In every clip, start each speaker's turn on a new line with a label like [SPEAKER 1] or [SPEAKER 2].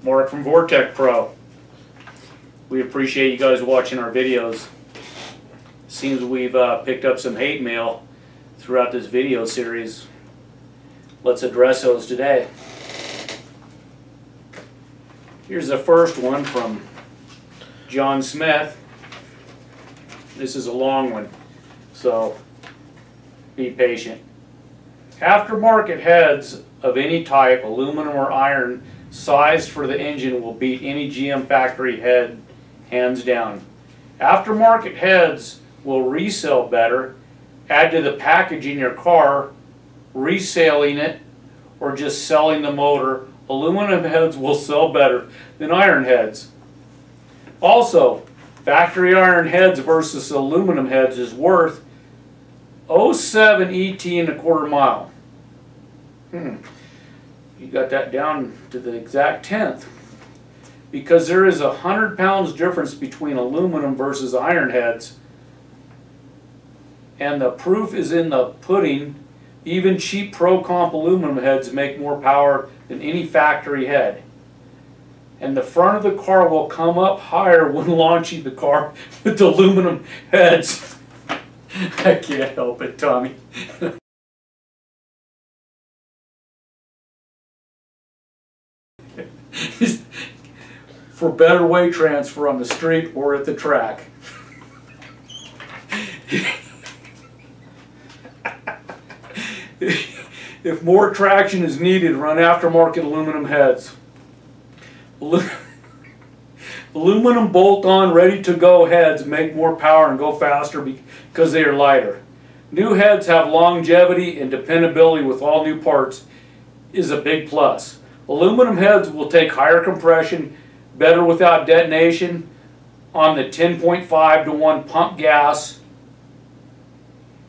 [SPEAKER 1] Mark from VortecPro. We appreciate you guys watching our videos. Seems we've picked up some hate mail throughout this video series. Let's address those today. Here's the first one from John Smith. This is a long one, so be patient. Aftermarket heads of any type, aluminum or iron, sized for the engine will beat any GM factory head hands down. Aftermarket heads will resell better. Add to the package in your car, reselling it, or just selling the motor. Aluminum heads will sell better than iron heads. Also, factory iron heads versus aluminum heads is worth 0.7 ET in a quarter mile. You got that down to the exact tenth. Because there is 100 pounds difference between aluminum versus iron heads. And the proof is in the pudding. Even cheap Pro Comp aluminum heads make more power than any factory head. And the front of the car will come up higher when launching the car with the aluminum heads. I can't help it, Tommy. For better weight transfer on the street or at the track. If more traction is needed, run aftermarket aluminum heads. Aluminum bolt-on, ready-to-go heads make more power and go faster because they are lighter. New heads have longevity and dependability with all new parts is a big plus. Aluminum heads will take higher compression, better without detonation on the 10.5 to 1 pump gas,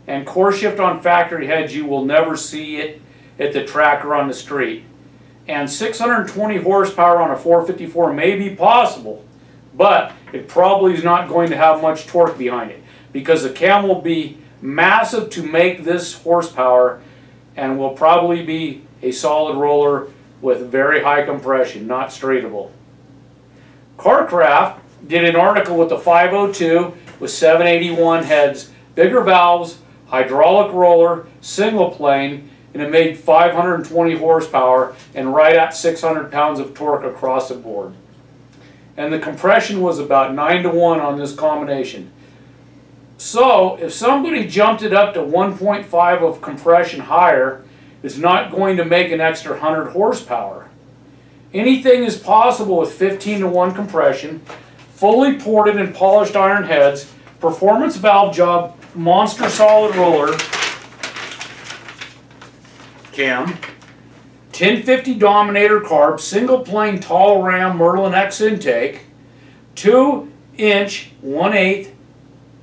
[SPEAKER 1] and core shift on factory heads you will never see it at the track or on the street. And 620 horsepower on a 454 may be possible, but it probably is not going to have much torque behind it because the cam will be massive to make this horsepower and will probably be a solid roller with very high compression, not straightable. Carcraft did an article with the 502 with 781 heads, bigger valves, hydraulic roller, single plane, and it made 520 horsepower and right at 600 pounds of torque across the board. And the compression was about 9 to 1 on this combination. So if somebody jumped it up to 1.5 of compression higher, it's not going to make an extra 100 horsepower. Anything is possible with 15 to 1 compression, fully ported and polished iron heads, performance valve job, monster solid roller cam, 1050 Dominator carb, single plane tall ram Merlin X intake, 2-inch 1/8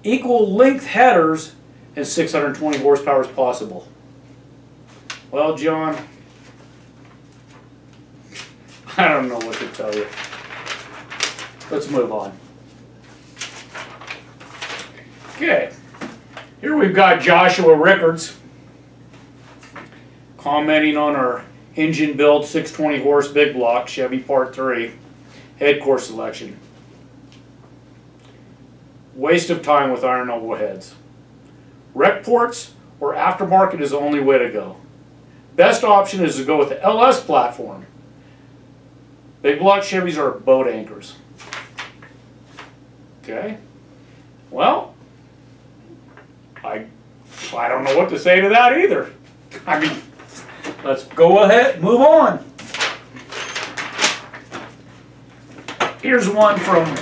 [SPEAKER 1] equal length headers, and 620 horsepower is possible. Well, John, I don't know what to tell you. Let's move on. Okay, here we've got Joshua Rickards commenting on our engine build 620 horse big block Chevy Part 3 head core selection. Waste of time with iron oval heads. Rec ports or aftermarket is the only way to go. Best option is to go with the LS platform. Big block Chevys are boat anchors. Okay, well, I don't know what to say to that either. I mean, let's go ahead, move on. Here's one from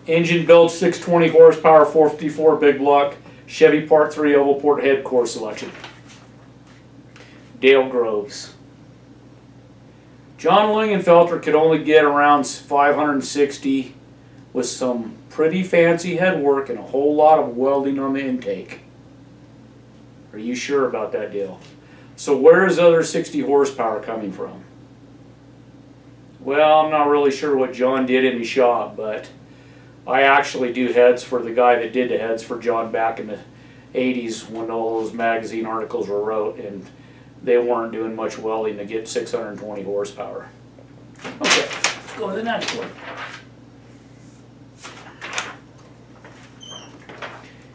[SPEAKER 1] engine build 620 horsepower 454 big block Chevy Part 3 oval port head core selection. Dale Groves. John Lingenfelter could only get around 560 with some pretty fancy head work and a whole lot of welding on the intake. Are you sure about that, Dale? So where is the other 60 horsepower coming from? Well, I'm not really sure what John did in his shop, but I actually do heads for the guy that did the heads for John back in the 80s when all those magazine articles were wrote, and they weren't doing much welding to get 620 horsepower. Okay, let's go to the next one.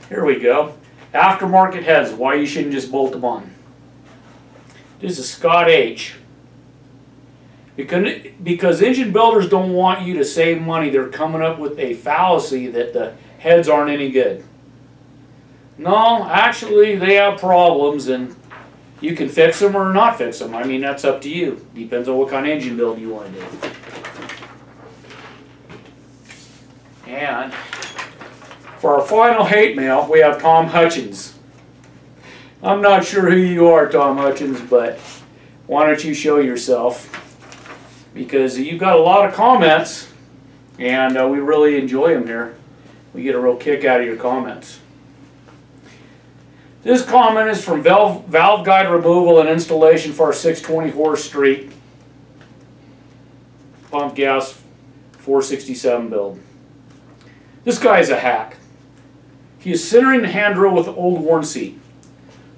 [SPEAKER 1] Here we go. Aftermarket heads, why you shouldn't just bolt them on. This is Scott H. Because engine builders don't want you to save money, they're coming up with a fallacy that the heads aren't any good. No, actually they have problems and you can fix them or not fix them. I mean, that's up to you. Depends on what kind of engine build you want to do. And for our final hate mail, we have Tom Hutchins. I'm not sure who you are, Tom Hutchins, but why don't you show yourself? Because you've got a lot of comments, and we really enjoy them here. We get a real kick out of your comments. This comment is from valve guide removal and installation for our 620 horse street pump gas 467 build. This guy is a hack. He is centering the hand drill with the old worn seat.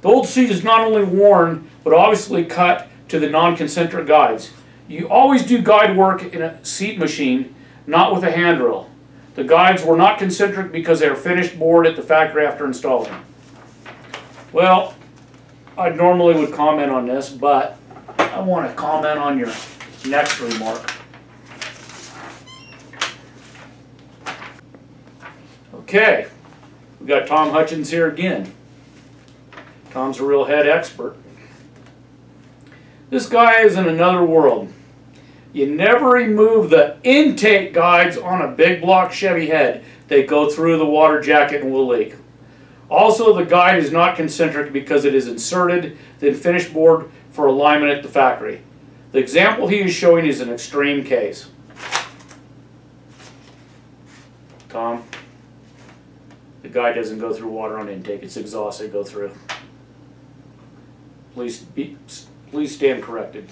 [SPEAKER 1] The old seat is not only worn, but obviously cut to the non-concentric guides. You always do guide work in a seat machine, not with a hand drill. The guides were not concentric because they are finished bored at the factory after installing. Well, I normally would comment on this, but I want to comment on your next remark. Okay, we got Tom Hutchins here again. Tom's a real head expert. This guy is in another world. You never remove the intake guides on a big block Chevy head. They go through the water jacket and will leak. Also, the guide is not concentric because it is inserted, then finished bored for alignment at the factory. The example he is showing is an extreme case. Tom, the guide doesn't go through water on intake. It's exhaust they go through. Please stand corrected.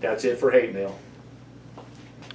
[SPEAKER 1] That's it for hate mail.